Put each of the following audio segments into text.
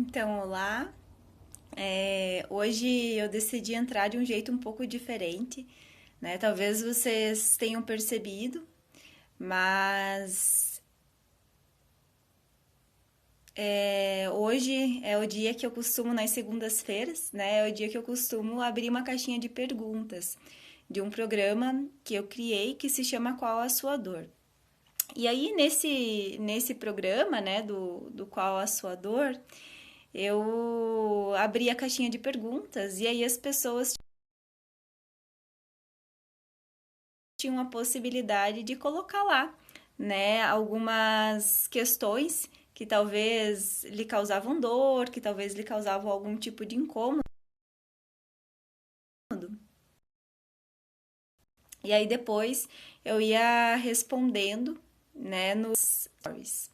Então, olá. Hoje eu decidi entrar de um jeito um pouco diferente, né? Talvez vocês tenham percebido, mas hoje é o dia que eu costumo, nas segundas-feiras, né? É o dia que eu costumo abrir uma caixinha de perguntas de um programa que eu criei que se chama Qual a Sua Dor? E aí, nesse programa, né, do Qual a Sua Dor, eu abri a caixinha de perguntas e aí as pessoas tinham a possibilidade de colocar lá, né, algumas questões que talvez lhe causavam dor, que talvez lhe causavam algum tipo de incômodo. E aí depois eu ia respondendo, né, nos stories.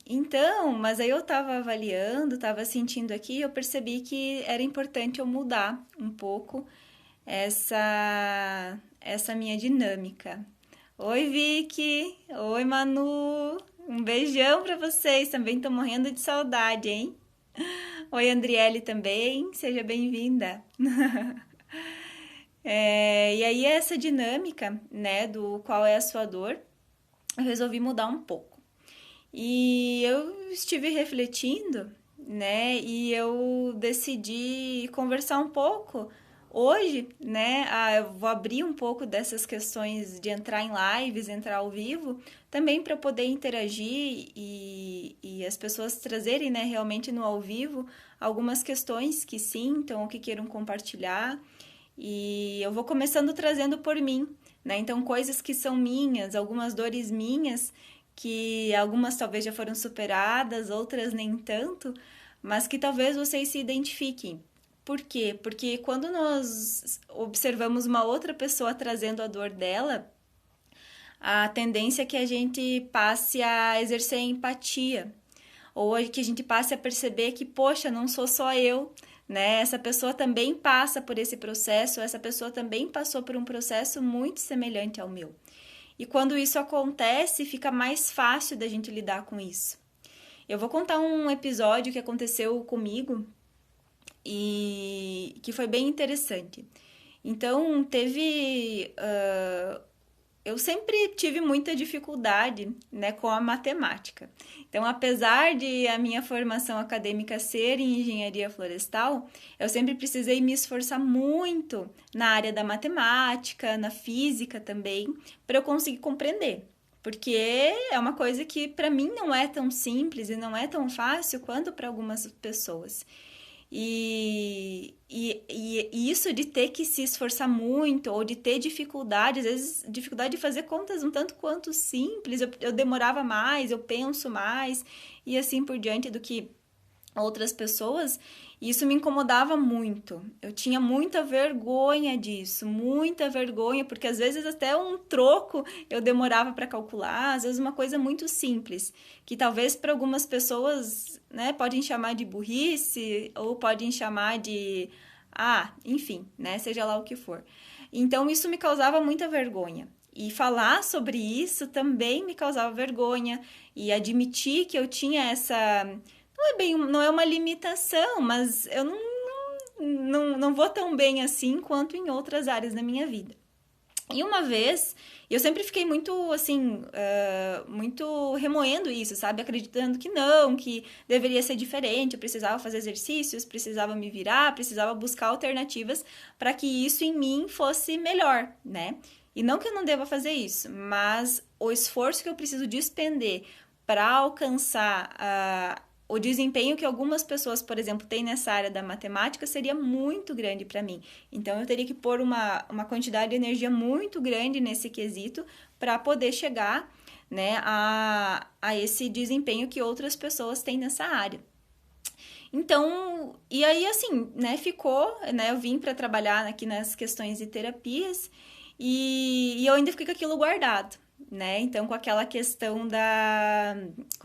Então, mas aí eu estava avaliando, estava sentindo aqui, eu percebi que era importante eu mudar um pouco essa minha dinâmica. Oi, Vicky! Oi, Manu! Um beijão para vocês, também tô morrendo de saudade, hein? Oi, Andriele também, seja bem-vinda. E aí essa dinâmica, né, do qual é a sua dor, eu resolvi mudar um pouco. E eu estive refletindo, né? E eu decidi conversar um pouco hoje, né? Eu vou abrir um pouco dessas questões de entrar em lives, entrar ao vivo, também para poder interagir e as pessoas trazerem, né, realmente no ao vivo algumas questões que sintam ou que queiram compartilhar. E eu vou começando trazendo por mim, né? Então, coisas que são minhas, algumas dores minhas, que algumas talvez já foram superadas, outras nem tanto, mas que talvez vocês se identifiquem. Por quê? Porque quando nós observamos uma outra pessoa trazendo a dor dela, a tendência é que a gente passe a exercer empatia, ou que a gente passe a perceber que, poxa, não sou só eu, né? Essa pessoa também passa por esse processo, essa pessoa também passou por um processo muito semelhante ao meu. E quando isso acontece, fica mais fácil da gente lidar com isso. Eu vou contar um episódio que aconteceu comigo e que foi bem interessante. Então, eu sempre tive muita dificuldade, né, com a matemática. Então, apesar de a minha formação acadêmica ser em engenharia florestal, eu sempre precisei me esforçar muito na área da matemática, na física também, para eu conseguir compreender. Porque é uma coisa que para mim não é tão simples e não é tão fácil quanto para algumas pessoas. E isso de ter que se esforçar muito ou de ter dificuldade, às vezes dificuldade de fazer contas um tanto quanto simples, eu demorava mais, eu penso mais e assim por diante do que outras pessoas, e isso me incomodava muito. Eu tinha muita vergonha disso, muita vergonha, porque às vezes até um troco eu demorava para calcular, às vezes uma coisa muito simples, que talvez para algumas pessoas, né, podem chamar de burrice ou podem chamar de enfim, né, seja lá o que for. Então isso me causava muita vergonha. E falar sobre isso também me causava vergonha e admitir que eu tinha essa não é uma limitação, mas eu não vou tão bem assim quanto em outras áreas da minha vida. E uma vez, eu sempre fiquei muito, assim, muito remoendo isso, sabe? Acreditando que não, que deveria ser diferente, eu precisava fazer exercícios, precisava me virar, precisava buscar alternativas para que isso em mim fosse melhor, né? E não que eu não deva fazer isso, mas o esforço que eu preciso despender para alcançar o desempenho que algumas pessoas, por exemplo, têm nessa área da matemática seria muito grande para mim. Então, eu teria que pôr uma quantidade de energia muito grande nesse quesito para poder chegar, né, a esse desempenho que outras pessoas têm nessa área. Então, e aí assim, né, ficou, né, eu vim para trabalhar aqui nas questões de terapias e eu ainda fiquei com aquilo guardado, né? Então, com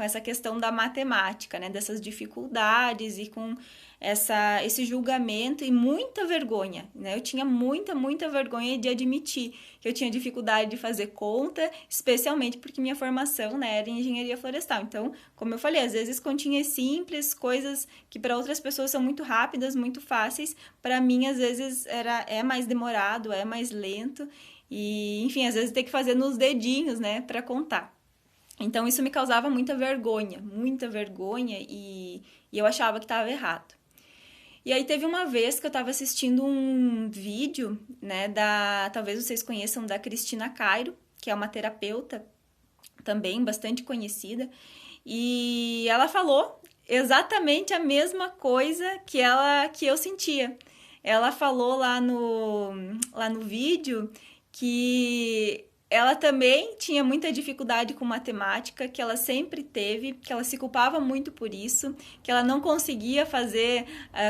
essa questão da matemática, né? Dessas dificuldades e com esse julgamento e muita vergonha, né? Eu tinha muita vergonha de admitir que eu tinha dificuldade de fazer conta, especialmente porque minha formação, né, era em engenharia florestal. Então, como eu falei, às vezes continhas simples, coisas que para outras pessoas são muito rápidas, muito fáceis, para mim às vezes é mais demorado, é mais lento e, enfim, às vezes tem que fazer nos dedinhos, né, para contar. Então, isso me causava muita vergonha e eu achava que estava errado. E aí teve uma vez que eu estava assistindo um vídeo, né, talvez vocês conheçam, da Cristina Cairo, que é uma terapeuta também bastante conhecida, e ela falou exatamente a mesma coisa que eu sentia. Ela falou lá no vídeo que ela também tinha muita dificuldade com matemática, que ela sempre teve, que ela se culpava muito por isso, que ela não conseguia fazer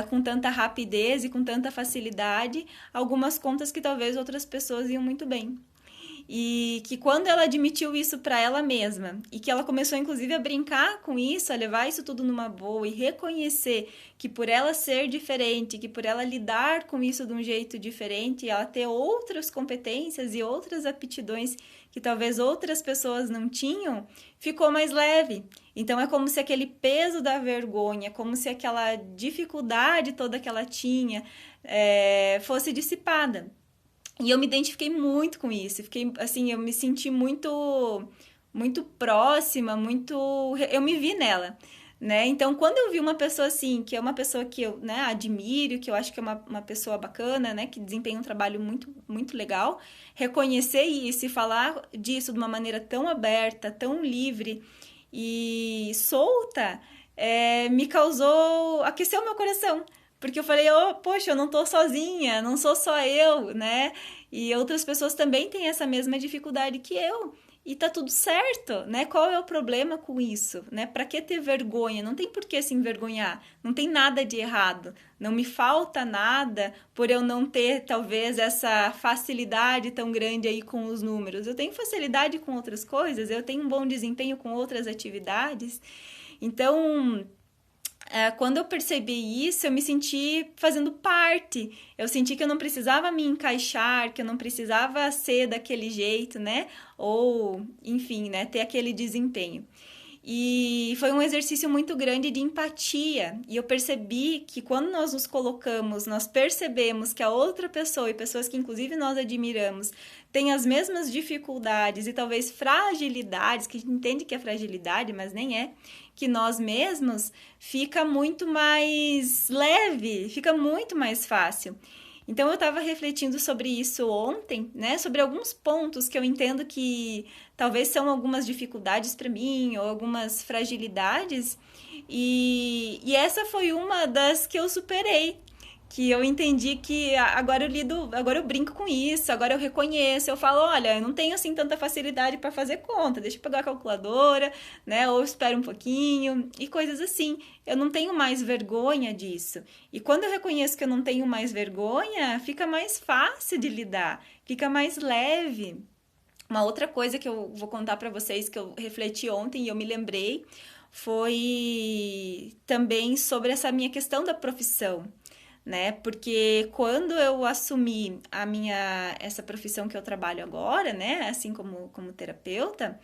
com tanta rapidez e com tanta facilidade algumas contas que talvez outras pessoas iam muito bem. E que quando ela admitiu isso para ela mesma e que ela começou inclusive a brincar com isso, a levar isso tudo numa boa e reconhecer que por ela ser diferente, que por ela lidar com isso de um jeito diferente, ela ter outras competências e outras aptidões que talvez outras pessoas não tinham, ficou mais leve. Então é como se aquele peso da vergonha, como se aquela dificuldade toda que ela tinha fosse dissipada. E eu me identifiquei muito com isso. Fiquei, assim, eu me senti muito próxima, eu me vi nela, né? Então, quando eu vi uma pessoa assim, que é uma pessoa que eu, né, admiro, que eu acho que é uma pessoa bacana, né, que desempenha um trabalho muito legal, reconhecer isso e falar disso de uma maneira tão aberta, tão livre e solta, aqueceu meu coração. Porque eu falei, poxa, eu não tô sozinha, não sou só eu, né? E outras pessoas também têm essa mesma dificuldade que eu. E tá tudo certo, né? Qual é o problema com isso, né? Pra que ter vergonha? Não tem por que se envergonhar. Não tem nada de errado. Não me falta nada por eu não ter, talvez, essa facilidade tão grande aí com os números. Eu tenho facilidade com outras coisas, eu tenho um bom desempenho com outras atividades. Então, quando eu percebi isso, eu me senti fazendo parte. Eu senti que eu não precisava me encaixar, que eu não precisava ser daquele jeito, né? Ou, enfim, né? Ter aquele desempenho. E foi um exercício muito grande de empatia. E eu percebi que quando nós nos colocamos, nós percebemos que a outra pessoa, e pessoas que inclusive nós admiramos, têm as mesmas dificuldades e talvez fragilidades, que a gente entende que é fragilidade, mas nem é, que nós mesmos, fica muito mais leve, fica muito mais fácil. Então, eu estava refletindo sobre isso ontem, né? Sobre alguns pontos que eu entendo que talvez são algumas dificuldades para mim, ou algumas fragilidades. E essa foi uma das que eu superei. Que eu entendi que agora eu brinco com isso, agora eu reconheço, eu falo, olha, eu não tenho assim tanta facilidade para fazer conta, deixa eu pegar a calculadora, né, ou espero um pouquinho, e coisas assim. Eu não tenho mais vergonha disso. E quando eu reconheço que eu não tenho mais vergonha, fica mais fácil de lidar, fica mais leve. Uma outra coisa que eu vou contar para vocês que eu refleti ontem e eu me lembrei foi também sobre essa minha questão da profissão, né? Porque quando eu assumi essa profissão que eu trabalho agora, né? Assim como terapeuta,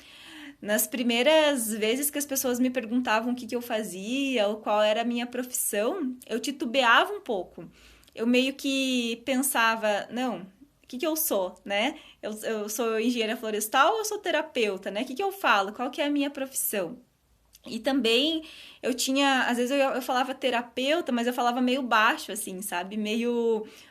nas primeiras vezes que as pessoas me perguntavam o que eu fazia ou qual era a minha profissão, eu titubeava um pouco. Eu meio que pensava, não, o que eu sou, né? Eu sou engenheira florestal ou eu sou terapeuta, né? O que eu falo? Qual que é a minha profissão? E também eu tinha, às vezes eu falava terapeuta, mas eu falava meio baixo, assim, sabe?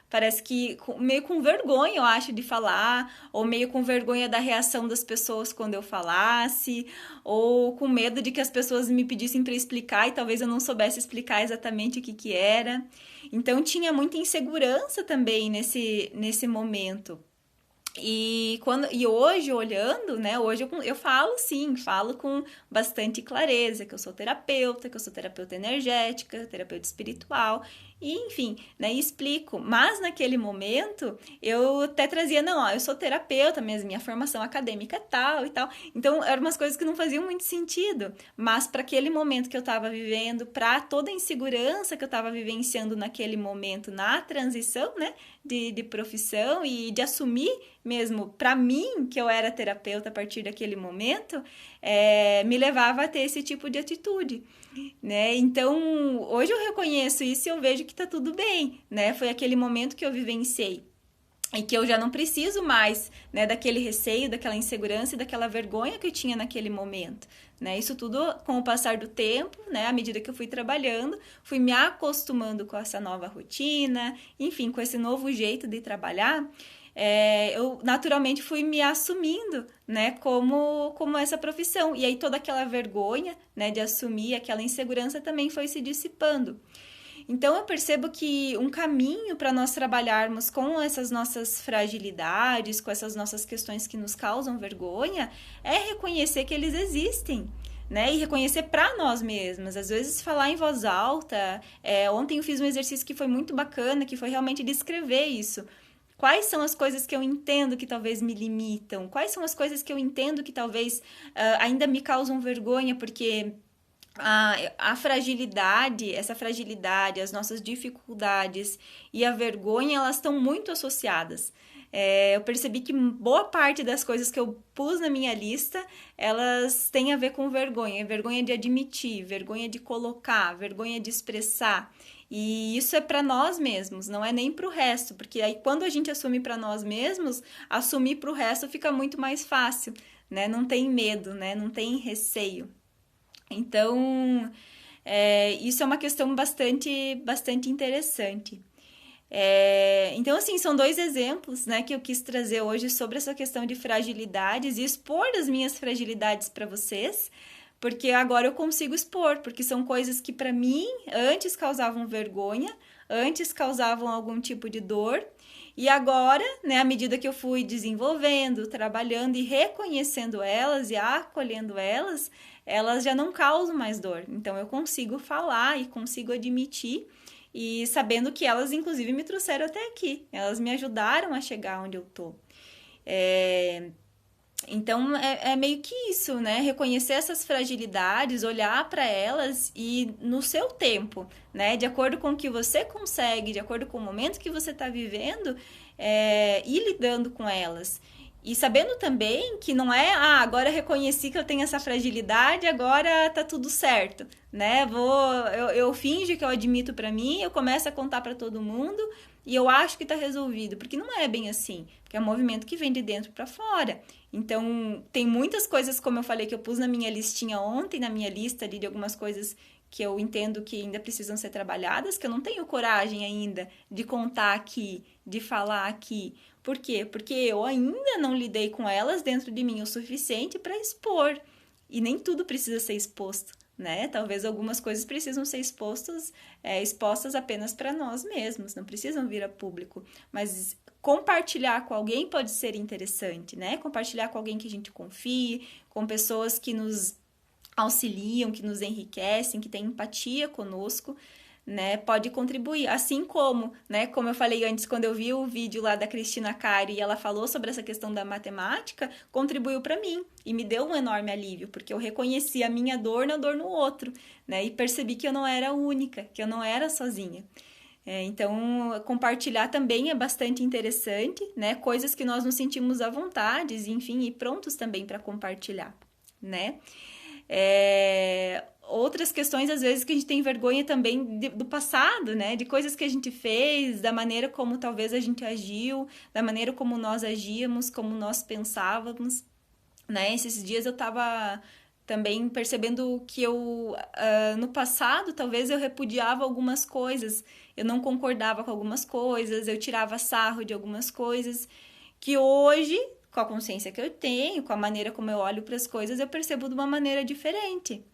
Parece que, meio com vergonha, eu acho, de falar, ou meio com vergonha da reação das pessoas quando eu falasse, ou com medo de que as pessoas me pedissem para explicar e talvez eu não soubesse explicar exatamente o que era. Então tinha muita insegurança também nesse momento. E hoje, olhando, né, hoje eu falo sim, falo com bastante clareza que eu sou terapeuta energética, terapeuta espiritual, e enfim, né, e explico. Mas naquele momento, eu até trazia, não, ó, eu sou terapeuta, minha formação acadêmica é tal e tal. Então, eram umas coisas que não faziam muito sentido. Mas para aquele momento que eu estava vivendo, para toda a insegurança que eu estava vivenciando naquele momento, na transição, né, de profissão e de assumir mesmo para mim que eu era terapeuta a partir daquele momento, me levava a ter esse tipo de atitude, né? Então, hoje eu reconheço isso e eu vejo que tá tudo bem, né? Foi aquele momento que eu vivenciei e que eu já não preciso mais, né, daquele receio, daquela insegurança e daquela vergonha que eu tinha naquele momento, né? Isso tudo com o passar do tempo, né, à medida que eu fui trabalhando, fui me acostumando com essa nova rotina, enfim, com esse novo jeito de trabalhar. Eu naturalmente fui me assumindo, né, como essa profissão. E aí toda aquela vergonha, né, de assumir aquela insegurança também foi se dissipando. Então eu percebo que um caminho para nós trabalharmos com essas nossas fragilidades, com essas nossas questões que nos causam vergonha, é reconhecer que eles existem. Né? E reconhecer para nós mesmas. Às vezes falar em voz alta. Ontem eu fiz um exercício que foi muito bacana, que foi realmente descrever isso. Quais são as coisas que eu entendo que talvez me limitam? Quais são as coisas que eu entendo que talvez ainda me causam vergonha? Porque a fragilidade, essa fragilidade, as nossas dificuldades e a vergonha, elas estão muito associadas. Eu percebi que boa parte das coisas que eu pus na minha lista, elas têm a ver com vergonha. Vergonha de admitir, vergonha de colocar, vergonha de expressar. E isso é para nós mesmos, não é nem para o resto, porque aí quando a gente assume para nós mesmos, assumir para o resto fica muito mais fácil, né? Não tem medo, né? Não tem receio. Então, isso é uma questão bastante interessante. Então, assim, são dois exemplos, né, que eu quis trazer hoje sobre essa questão de fragilidades e expor as minhas fragilidades para vocês, porque agora eu consigo expor, porque são coisas que para mim antes causavam vergonha, antes causavam algum tipo de dor, e agora, né, à medida que eu fui desenvolvendo, trabalhando e reconhecendo elas e acolhendo elas já não causam mais dor. Então eu consigo falar e consigo admitir, e sabendo que elas inclusive me trouxeram até aqui, elas me ajudaram a chegar onde eu tô. Então é meio que isso, né? Reconhecer essas fragilidades, olhar para elas e no seu tempo, né? De acordo com o que você consegue, de acordo com o momento que você está vivendo, ir lidando com elas. E sabendo também que não é, agora reconheci que eu tenho essa fragilidade, agora tá tudo certo, né? Eu finjo que eu admito para mim, eu começo a contar para todo mundo e eu acho que tá resolvido, porque não é bem assim, porque é um movimento que vem de dentro para fora. Então, tem muitas coisas, como eu falei, que eu pus na minha listinha ontem, na minha lista ali de algumas coisas que eu entendo que ainda precisam ser trabalhadas, que eu não tenho coragem ainda de contar aqui, de falar aqui. Por quê? Porque eu ainda não lidei com elas dentro de mim o suficiente para expor. E nem tudo precisa ser exposto, né? Talvez algumas coisas precisam ser expostas apenas para nós mesmos, não precisam vir a público. Mas compartilhar com alguém pode ser interessante, né? Compartilhar com alguém que a gente confie, com pessoas que nos auxiliam, que nos enriquecem, que têm empatia conosco, né, pode contribuir, assim como, né, como eu falei antes, quando eu vi o vídeo lá da Cristina Cari e ela falou sobre essa questão da matemática, contribuiu para mim e me deu um enorme alívio, porque eu reconheci a minha dor na dor no outro, né, e percebi que eu não era única, que eu não era sozinha. Então, compartilhar também é bastante interessante, né, coisas que nós nos sentimos à vontade, enfim, e prontos também para compartilhar, né. Outras questões, às vezes, que a gente tem vergonha também do passado, né? De coisas que a gente fez, da maneira como talvez a gente agiu, da maneira como nós agíamos, como nós pensávamos, né? Esses dias eu tava também percebendo que no passado, talvez eu repudiava algumas coisas, eu não concordava com algumas coisas, eu tirava sarro de algumas coisas, que hoje, com a consciência que eu tenho, com a maneira como eu olho para as coisas, eu percebo de uma maneira diferente.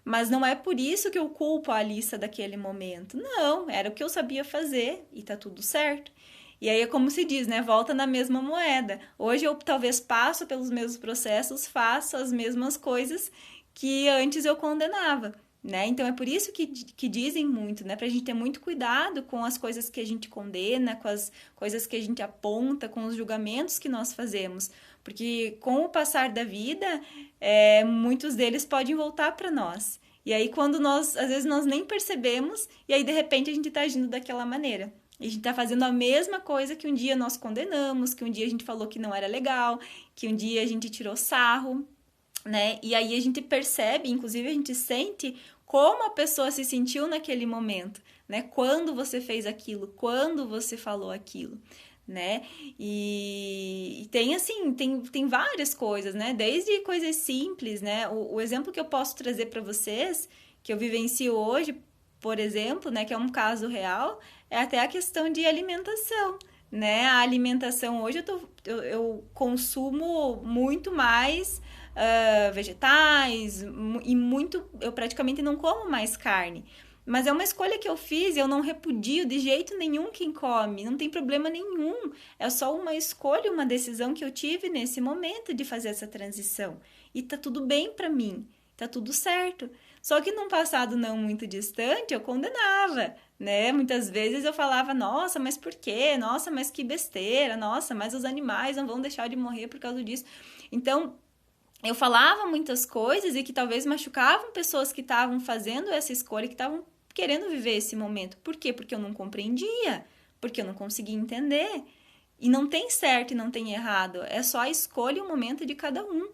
Mas não é por isso que eu culpo a Alissa daquele momento. Não, era o que eu sabia fazer e tá tudo certo. E aí é como se diz, né? Volta na mesma moeda. Hoje eu talvez passo pelos mesmos processos, faço as mesmas coisas que antes eu condenava, né? Então é por isso que dizem muito, né? Pra gente ter muito cuidado com as coisas que a gente condena, com as coisas que a gente aponta, com os julgamentos que nós fazemos. Porque com o passar da vida, muitos deles podem voltar para nós. E aí quando às vezes nós nem percebemos, e aí de repente a gente tá agindo daquela maneira. E a gente tá fazendo a mesma coisa que um dia nós condenamos, que um dia a gente falou que não era legal, que um dia a gente tirou sarro, né? E aí a gente percebe, inclusive a gente sente como a pessoa se sentiu naquele momento, né? Quando você fez aquilo, quando você falou aquilo, né? E tem assim, tem várias coisas, né? Desde coisas simples, né? O exemplo que eu posso trazer para vocês, que eu vivencio hoje, por exemplo, né? Que é um caso real, é até a questão de alimentação, né? A alimentação hoje eu consumo muito mais vegetais e eu praticamente não como mais carne. Mas é uma escolha que eu fiz e eu não repudio de jeito nenhum quem come, não tem problema nenhum. É só uma escolha, uma decisão que eu tive nesse momento de fazer essa transição. E tá tudo bem pra mim, tá tudo certo. Só que num passado não muito distante eu condenava, né? Muitas vezes eu falava, nossa, mas por quê? Nossa, mas que besteira, nossa, mas os animais não vão deixar de morrer por causa disso. Então, eu falava muitas coisas e que talvez machucavam pessoas que estavam fazendo essa escolha, que estavam querendo viver esse momento. Por quê? Porque eu não compreendia, porque eu não conseguia entender. E não tem certo e não tem errado, é só a escolha e o momento de cada um.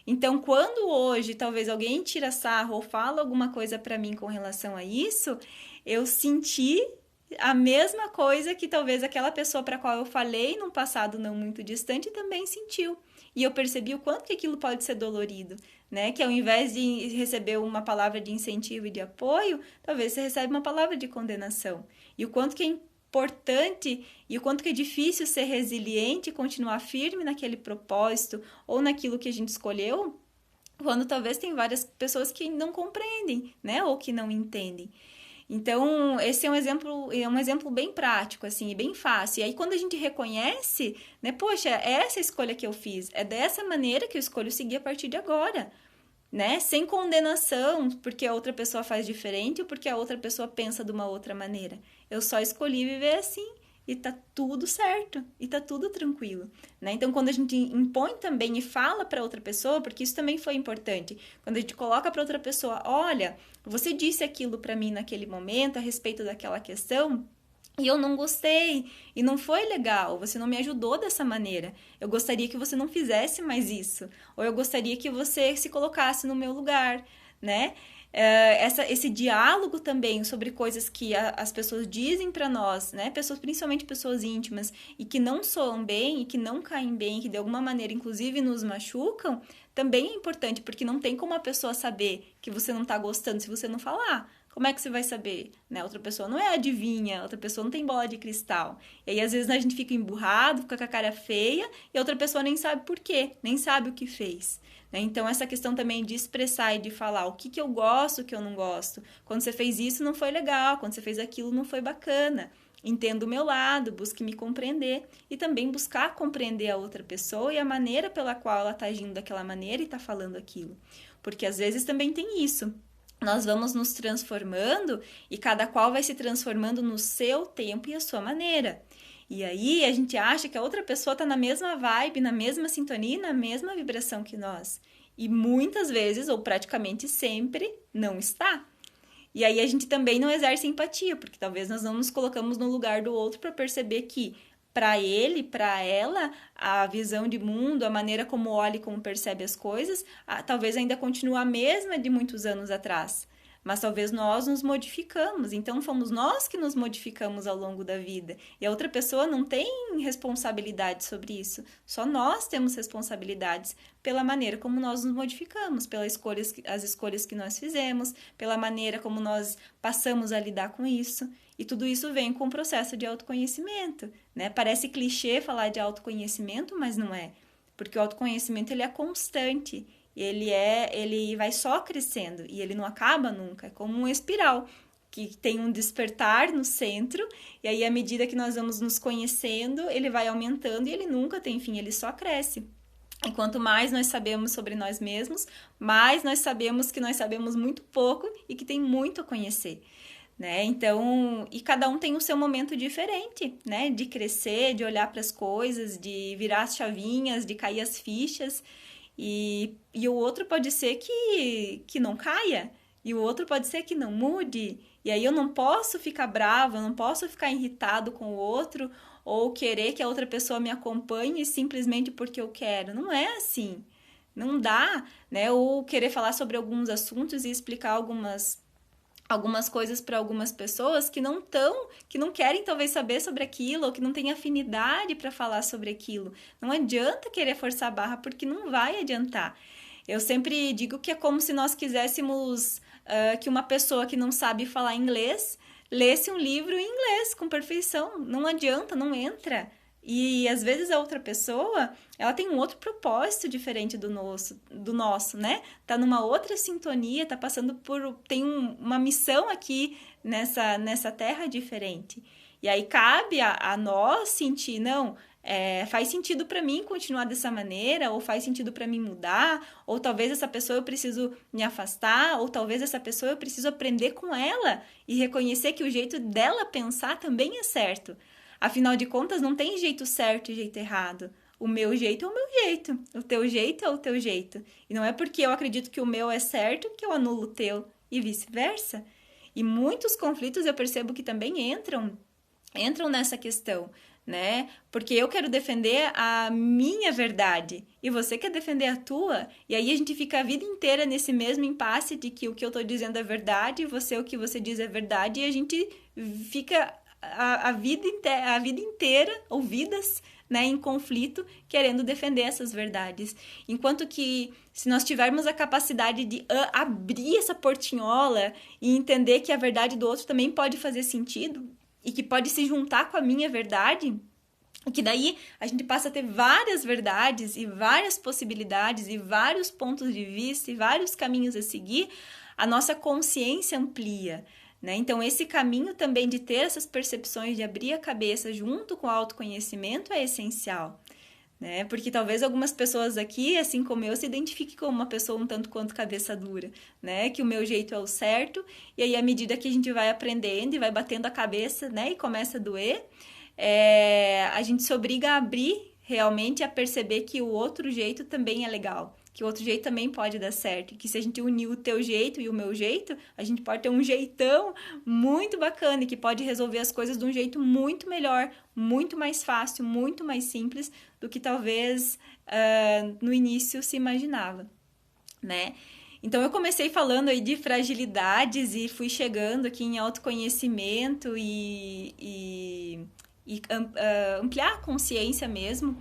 Então, quando hoje talvez alguém tira sarro ou fala alguma coisa para mim com relação a isso, eu senti a mesma coisa que talvez aquela pessoa para qual eu falei num passado não muito distante também sentiu. E eu percebi o quanto que aquilo pode ser dolorido, né? Que ao invés de receber uma palavra de incentivo e de apoio, talvez você recebe uma palavra de condenação. E o quanto que é importante e o quanto que é difícil ser resiliente e continuar firme naquele propósito ou naquilo que a gente escolheu, quando talvez tem várias pessoas que não compreendem, né? Ou que não entendem. Então, esse é um exemplo bem prático, assim, e bem fácil. E aí, quando a gente reconhece, né, poxa, é essa a escolha que eu fiz, é dessa maneira que eu escolho seguir a partir de agora, né? Sem condenação, porque a outra pessoa faz diferente ou porque a outra pessoa pensa de uma outra maneira. Eu só escolhi viver assim. E tá tudo certo, e tá tudo tranquilo, né? Então, quando a gente impõe também e fala para outra pessoa, porque isso também foi importante, quando a gente coloca para outra pessoa, olha, você disse aquilo para mim naquele momento a respeito daquela questão, e eu não gostei, e não foi legal, você não me ajudou dessa maneira. Eu gostaria que você não fizesse mais ou eu gostaria que você se colocasse no meu lugar, né? Esse diálogo também sobre coisas que as pessoas dizem para nós, né? Principalmente pessoas íntimas, e que não soam bem, e que não caem bem, que de alguma maneira, inclusive, nos machucam, também é importante, porque não tem como a pessoa saber que você não tá gostando se você não falar. Como é que você vai saber? Né? Outra pessoa não é adivinha, outra pessoa não tem bola de cristal. E aí, às vezes, a gente fica emburrado, fica com a cara feia, e a outra pessoa nem sabe por quê, nem sabe o que fez. Então, essa questão também de expressar e de falar o que eu gosto, o que eu não gosto. Quando você fez isso, não foi legal. Quando você fez aquilo, não foi bacana. Entenda o meu lado, busque me compreender. E também buscar compreender a outra pessoa e a maneira pela qual ela está agindo daquela maneira e está falando aquilo. Porque, às vezes, também tem isso. Nós vamos nos transformando e cada qual vai se transformando no seu tempo e a sua maneira. E aí a gente acha que a outra pessoa está na mesma vibe, na mesma sintonia, na mesma vibração que nós. E muitas vezes, ou praticamente sempre, não está. E aí a gente também não exerce empatia, porque talvez nós não nos colocamos no lugar do outro para perceber que para ele, para ela, a visão de mundo, a maneira como olha e como percebe as coisas, talvez ainda continue a mesma de muitos anos atrás. Mas talvez nós nos modificamos, então fomos nós que nos modificamos ao longo da vida. E a outra pessoa não tem responsabilidade sobre isso, só nós temos responsabilidades pela maneira como nós nos modificamos, as escolhas que nós fizemos, pela maneira como nós passamos a lidar com isso. E tudo isso vem com o processo de autoconhecimento, né? Parece clichê falar de autoconhecimento, mas não é. Porque o autoconhecimento ele é constante. Ele vai só crescendo e ele não acaba nunca, é como uma espiral que tem um despertar no centro e aí à medida que nós vamos nos conhecendo, ele vai aumentando e ele nunca tem fim, ele só cresce. E quanto mais nós sabemos sobre nós mesmos, mais nós sabemos que nós sabemos muito pouco e que tem muito a conhecer, né? Então, e cada um tem o seu momento diferente, né? De crescer, de olhar para as coisas, de virar as chavinhas, de cair as fichas. E o outro pode ser que não caia, e o outro pode ser que não mude. E aí eu não posso ficar brava, eu não posso ficar irritado com o outro, ou querer que a outra pessoa me acompanhe simplesmente porque eu quero. Não é assim. Não dá, né? Ou querer falar sobre alguns assuntos e explicar algumas coisas para algumas pessoas que não querem talvez saber sobre aquilo, ou que não têm afinidade para falar sobre aquilo. Não adianta querer forçar a barra, porque não vai adiantar. Eu sempre digo que é como se nós quiséssemos que uma pessoa que não sabe falar inglês lesse um livro em inglês com perfeição. Não adianta, não entra. E às vezes a outra pessoa, ela tem um outro propósito diferente do nosso, né? Tá numa outra sintonia, tá passando tem uma missão aqui nessa terra diferente. E aí cabe a nós sentir, não, faz sentido para mim continuar dessa maneira, ou faz sentido para mim mudar, ou talvez essa pessoa eu preciso me afastar, ou talvez essa pessoa eu preciso aprender com ela e reconhecer que o jeito dela pensar também é certo. Afinal de contas, não tem jeito certo e jeito errado. O meu jeito é o meu jeito. O teu jeito é o teu jeito. E não é porque eu acredito que o meu é certo que eu anulo o teu. E vice-versa. E muitos conflitos eu percebo que também entram nessa questão, né? Porque eu quero defender a minha verdade e você quer defender a tua. E aí a gente fica a vida inteira nesse mesmo impasse de que o que eu tô dizendo é verdade, o que você diz é verdade, e a gente fica a vida inteira, ou vidas, né, em conflito, querendo defender essas verdades. Enquanto que, se nós tivermos a capacidade de abrir essa portinhola e entender que a verdade do outro também pode fazer sentido e que pode se juntar com a minha verdade, e que daí a gente passa a ter várias verdades e várias possibilidades e vários pontos de vista e vários caminhos a seguir, a nossa consciência amplia, né? Então, esse caminho também de ter essas percepções, de abrir a cabeça junto com o autoconhecimento é essencial, né? Porque talvez algumas pessoas aqui, assim como eu, se identifiquem como uma pessoa um tanto quanto cabeça dura, né? Que o meu jeito é o certo, e aí à medida que a gente vai aprendendo e vai batendo a cabeça, né? E começa a doer, a gente se obriga a abrir realmente, a perceber que o outro jeito também é legal, que o outro jeito também pode dar certo, e que se a gente unir o teu jeito e o meu jeito, a gente pode ter um jeitão muito bacana e que pode resolver as coisas de um jeito muito melhor, muito mais fácil, muito mais simples do que talvez no início se imaginava, né? Então, eu comecei falando aí de fragilidades e fui chegando aqui em autoconhecimento e ampliar a consciência mesmo,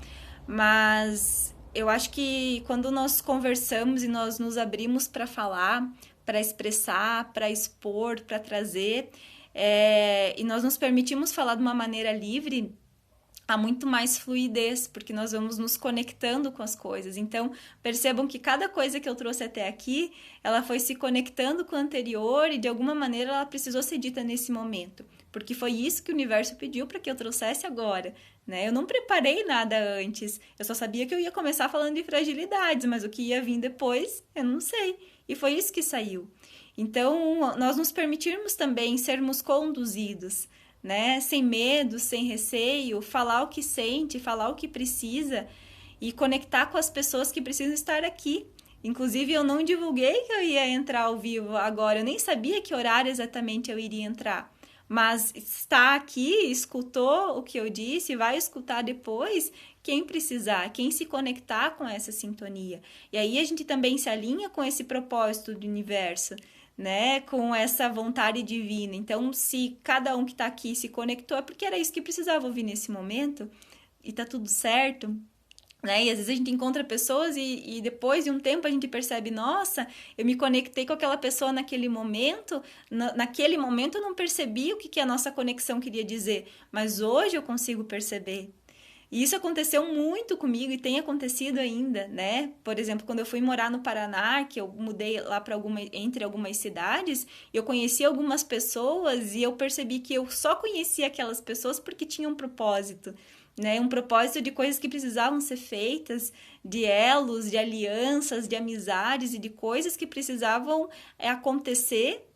mas eu acho que quando nós conversamos e nós nos abrimos para falar, para expressar, para expor, para trazer, e nós nos permitimos falar de uma maneira livre, há muito mais fluidez, porque nós vamos nos conectando com as coisas. Então, percebam que cada coisa que eu trouxe até aqui, ela foi se conectando com a anterior e de alguma maneira ela precisou ser dita nesse momento, porque foi isso que o universo pediu para que eu trouxesse agora, né? Eu não preparei nada antes, eu só sabia que eu ia começar falando de fragilidades, mas o que ia vir depois, eu não sei. E foi isso que saiu. Então, nós nos permitirmos também sermos conduzidos, né? Sem medo, sem receio, falar o que sente, falar o que precisa e conectar com as pessoas que precisam estar aqui. Inclusive, eu não divulguei que eu ia entrar ao vivo agora, eu nem sabia que horário exatamente eu iria entrar. Mas está aqui, escutou o que eu disse, vai escutar depois, quem precisar, quem se conectar com essa sintonia. E aí a gente também se alinha com esse propósito do universo, né? Com essa vontade divina. Então, se cada um que está aqui se conectou, é porque era isso que precisava ouvir nesse momento, e tá tudo certo, né? E às vezes a gente encontra pessoas e depois de um tempo a gente percebe, nossa, eu me conectei com aquela pessoa naquele momento, naquele momento eu não percebi o que a nossa conexão queria dizer, mas hoje eu consigo perceber. E isso aconteceu muito comigo e tem acontecido ainda, né? Por exemplo, quando eu fui morar no Paraná, que eu mudei lá para entre algumas cidades, eu conheci algumas pessoas e eu percebi que eu só conhecia aquelas pessoas porque tinham um propósito, né? Um propósito de coisas que precisavam ser feitas, de elos, de alianças, de amizades e de coisas que precisavam acontecer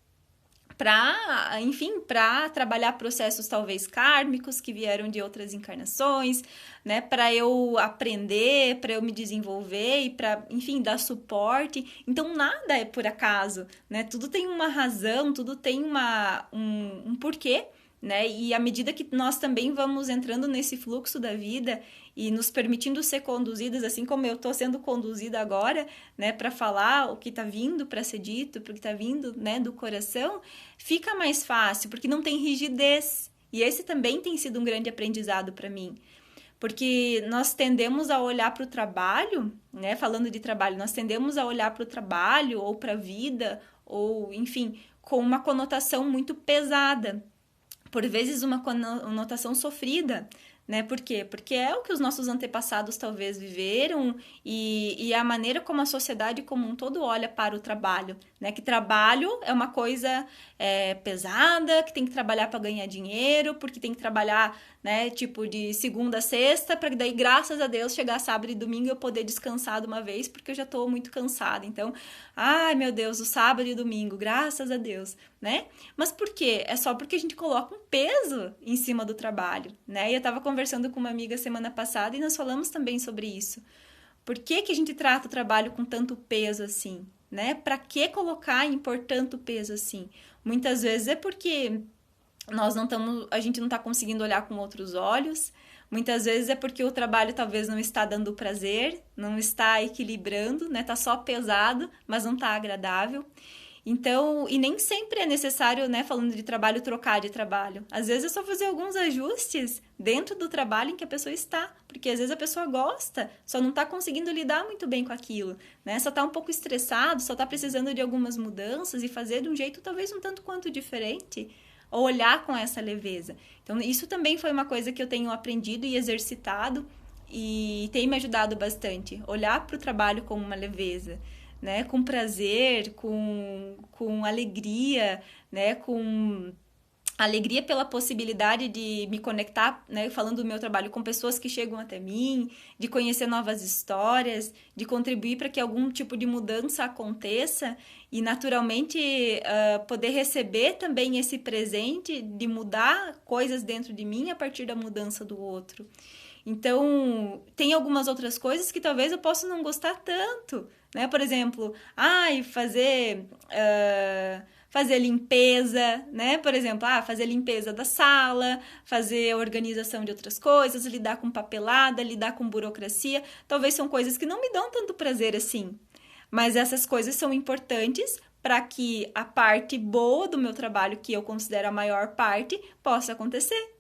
para, enfim, para trabalhar processos talvez kármicos que vieram de outras encarnações, né, para eu aprender, para eu me desenvolver e para, enfim, dar suporte. Então nada é por acaso, né? Tudo tem uma razão, tudo tem um porquê, né? E à medida que nós também vamos entrando nesse fluxo da vida e nos permitindo ser conduzidas, assim como eu estou sendo conduzida agora, né, para falar o que está vindo para ser dito, porque está vindo, né, do coração, fica mais fácil, porque não tem rigidez. E esse também tem sido um grande aprendizado para mim. Porque nós tendemos a olhar para o trabalho, né, falando de trabalho, nós tendemos a olhar para o trabalho ou para a vida, ou, enfim, com uma conotação muito pesada, por vezes uma conotação sofrida, né? Por quê? Porque é o que os nossos antepassados talvez viveram e a maneira como a sociedade como um todo olha para o trabalho, né? Que trabalho é uma coisa pesada, que tem que trabalhar para ganhar dinheiro, porque tem que trabalhar, né? Tipo de segunda a sexta, para daí, graças a Deus, chegar sábado e domingo eu poder descansar de uma vez, porque eu já estou muito cansada. Então, ai meu Deus, o sábado e domingo, graças a Deus, né? Mas por quê? É só porque a gente coloca um peso em cima do trabalho, né? E eu estava conversando com uma amiga semana passada e nós falamos também sobre isso. Por que que a gente trata o trabalho com tanto peso assim, né? Para que colocar e impor tanto peso assim? Muitas vezes é porque a gente não está conseguindo olhar com outros olhos. Muitas vezes é porque o trabalho talvez não está dando prazer, não está equilibrando, né? Tá só pesado, mas não tá agradável. Então, e nem sempre é necessário, né, falando de trabalho, trocar de trabalho. Às vezes é só fazer alguns ajustes dentro do trabalho em que a pessoa está, porque às vezes a pessoa gosta, só não está conseguindo lidar muito bem com aquilo, né? Só está um pouco estressado, só está precisando de algumas mudanças e fazer de um jeito talvez um tanto quanto diferente, ou olhar com essa leveza. Então, isso também foi uma coisa que eu tenho aprendido e exercitado e tem me ajudado bastante, olhar para o trabalho com uma leveza, né, com prazer, com alegria, né, com alegria pela possibilidade de me conectar, né, falando do meu trabalho, com pessoas que chegam até mim, de conhecer novas histórias, de contribuir para que algum tipo de mudança aconteça e naturalmente poder receber também esse presente de mudar coisas dentro de mim a partir da mudança do outro. Então, tem algumas outras coisas que talvez eu possa não gostar tanto, né? Por exemplo, fazer limpeza, né? Por exemplo, fazer limpeza da sala, fazer organização de outras coisas, lidar com papelada, lidar com burocracia. Talvez são coisas que não me dão tanto prazer assim. Mas essas coisas são importantes para que a parte boa do meu trabalho, que eu considero a maior parte, possa acontecer,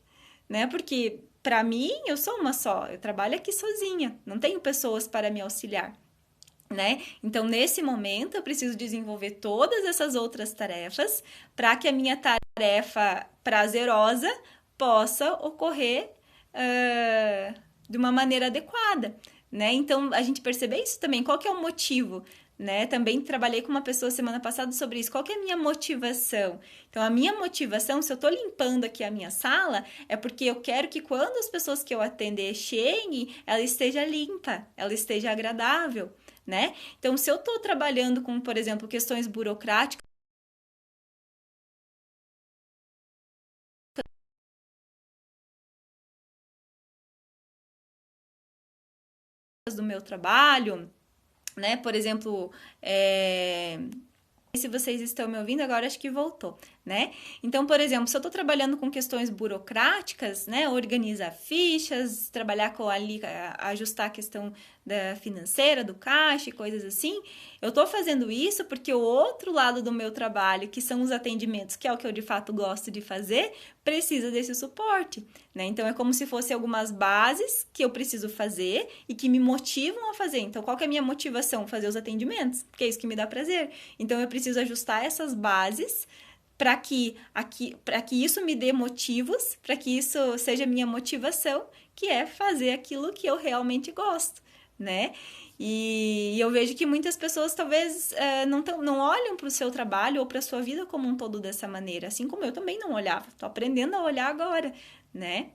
né? Porque para mim, eu sou uma só, eu trabalho aqui sozinha, não tenho pessoas para me auxiliar, né? Então, nesse momento, eu preciso desenvolver todas essas outras tarefas para que a minha tarefa prazerosa possa ocorrer de uma maneira adequada, né? Então, a gente percebe isso também, qual que é o motivo, né? Também trabalhei com uma pessoa semana passada sobre isso. Qual que é a minha motivação? Então, a minha motivação, se eu tô limpando aqui a minha sala, é porque eu quero que quando as pessoas que eu atender cheguem, ela esteja limpa, ela esteja agradável, né? Então, se eu tô trabalhando com, por exemplo, questões burocráticas do meu trabalho, né? Por exemplo, se vocês estão me ouvindo, agora acho que voltou, né? Então, por exemplo, se eu estou trabalhando com questões burocráticas, né? Organizar fichas, trabalhar com ali, ajustar a questão da financeira, do caixa e coisas assim, eu estou fazendo isso porque o outro lado do meu trabalho, que são os atendimentos, que é o que eu de fato gosto de fazer, precisa desse suporte, né? Então, é como se fossem algumas bases que eu preciso fazer e que me motivam a fazer. Então, qual que é a minha motivação? Fazer os atendimentos, porque é isso que me dá prazer. Então, eu preciso ajustar essas bases para que isso me dê motivos, para que isso seja minha motivação, que é fazer aquilo que eu realmente gosto, né? E eu vejo que muitas pessoas talvez não olham para o seu trabalho ou para a sua vida como um todo dessa maneira, assim como eu também não olhava. Estou aprendendo a olhar agora, né?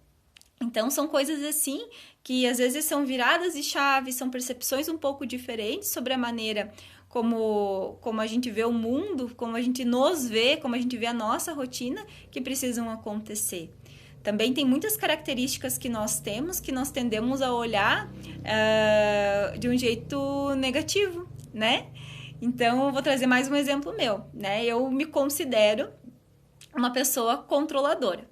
Então, são coisas assim que às vezes são viradas de chave, são percepções um pouco diferentes sobre a maneira como a gente vê o mundo, como a gente nos vê, como a gente vê a nossa rotina, que precisam acontecer. Também tem muitas características que nós temos que nós tendemos a olhar de um jeito negativo, né? Então, eu vou trazer mais um exemplo meu, né? Eu me considero uma pessoa controladora.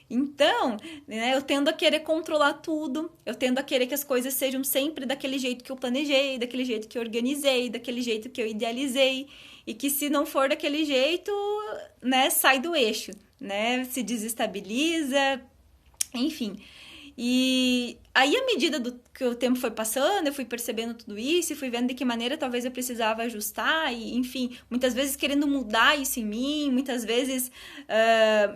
Então, né, eu tendo a querer controlar tudo, eu tendo a querer que as coisas sejam sempre daquele jeito que eu planejei, daquele jeito que eu organizei, daquele jeito que eu idealizei, e que se não for daquele jeito, né, sai do eixo, né, se desestabiliza, enfim. E aí, à medida que o tempo foi passando, eu fui percebendo tudo isso e fui vendo de que maneira talvez eu precisava ajustar, e enfim, muitas vezes querendo mudar isso em mim, muitas vezes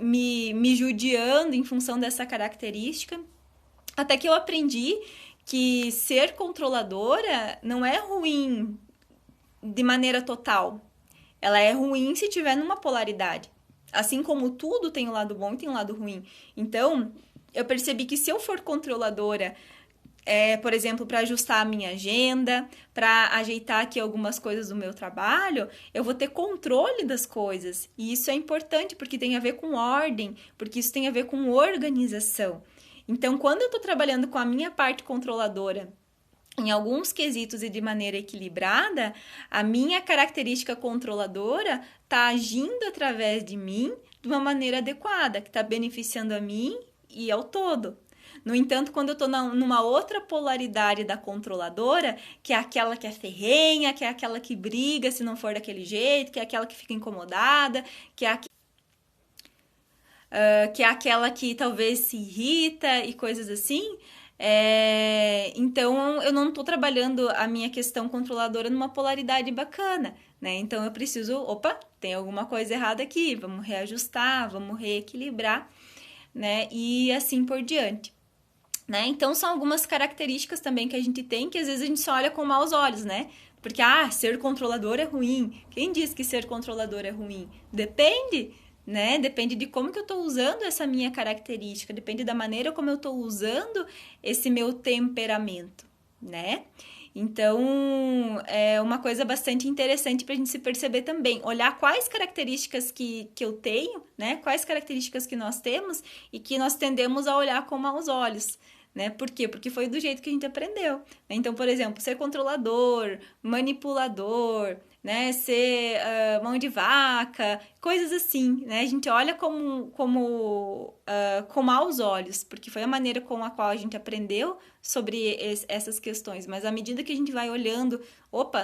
me judiando em função dessa característica, até que eu aprendi que ser controladora não é ruim de maneira total, ela é ruim se tiver numa polaridade. Assim como tudo tem um lado bom e tem um lado ruim. Então, eu percebi que se eu for controladora, por exemplo, para ajustar a minha agenda, para ajeitar aqui algumas coisas do meu trabalho, eu vou ter controle das coisas. E isso é importante porque tem a ver com ordem, porque isso tem a ver com organização. Então, quando eu estou trabalhando com a minha parte controladora, em alguns quesitos e de maneira equilibrada, a minha característica controladora está agindo através de mim de uma maneira adequada, que está beneficiando a mim e ao todo. No entanto, quando eu estou numa outra polaridade da controladora, que é aquela que é ferrenha, que é aquela que briga se não for daquele jeito, que é aquela que fica incomodada, que é aquela que talvez se irrita e coisas assim, então eu não estou trabalhando a minha questão controladora numa polaridade bacana, né? Então eu preciso, tem alguma coisa errada aqui, vamos reajustar, vamos reequilibrar, né? E assim por diante. Né? Então, são algumas características também que a gente tem que às vezes a gente só olha com maus olhos, né? Porque, ser controlador é ruim. Quem diz que ser controlador é ruim? Depende, né? Depende de como que eu estou usando essa minha característica, depende da maneira como eu estou usando esse meu temperamento, né? Então, é uma coisa bastante interessante para a gente se perceber também. Olhar quais características que eu tenho, né? Quais características que nós temos e que nós tendemos a olhar com maus olhos. Né? Por quê? Porque foi do jeito que a gente aprendeu. Então, por exemplo, ser controlador, manipulador, né? Ser mão de vaca, coisas assim, né? A gente olha com maus olhos, porque foi a maneira com a qual a gente aprendeu sobre essas questões. Mas à medida que a gente vai olhando,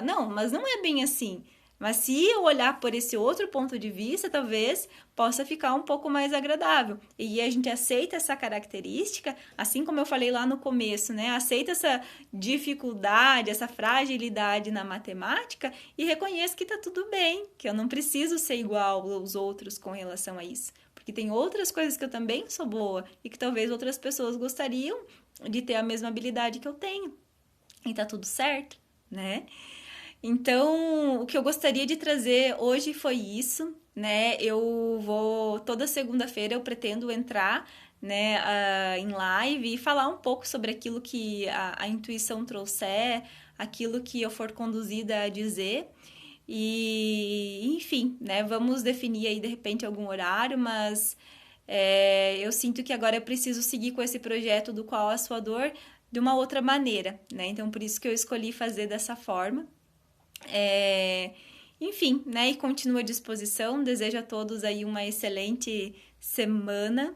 não, mas não é bem assim. Mas se eu olhar por esse outro ponto de vista, talvez possa ficar um pouco mais agradável. E a gente aceita essa característica, assim como eu falei lá no começo, né? Aceita essa dificuldade, essa fragilidade na matemática e reconheço que tá tudo bem, que eu não preciso ser igual aos outros com relação a isso. Porque tem outras coisas que eu também sou boa e que talvez outras pessoas gostariam de ter a mesma habilidade que eu tenho. E tá tudo certo, né? Então, o que eu gostaria de trazer hoje foi isso, né? Toda segunda-feira eu pretendo entrar, né, em live e falar um pouco sobre aquilo que a intuição trouxer, aquilo que eu for conduzida a dizer. E, enfim, né, vamos definir aí de repente algum horário, mas eu sinto que agora eu preciso seguir com esse projeto do Qual a Sua Dor de uma outra maneira, né? Então, por isso que eu escolhi fazer dessa forma. Enfim, né? E continuo à disposição. Desejo a todos aí uma excelente semana.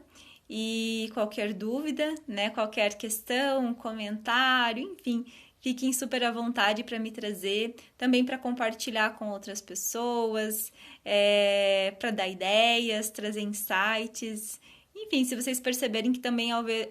E qualquer dúvida, né? Qualquer questão, comentário, enfim, fiquem super à vontade para me trazer, também para compartilhar com outras pessoas, para dar ideias, trazer insights. Enfim, se vocês perceberem que também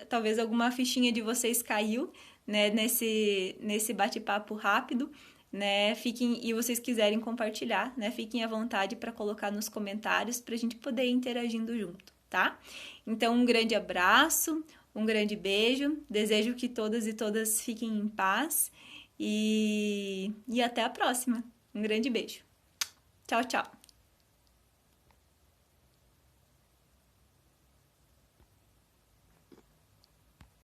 talvez alguma fichinha de vocês caiu, né, nesse bate-papo rápido, né, e vocês quiserem compartilhar, né, fiquem à vontade para colocar nos comentários para a gente poder ir interagindo junto, tá? Então, um grande abraço, um grande beijo, desejo que todas e todas fiquem em paz e até a próxima. Um grande beijo. Tchau, tchau.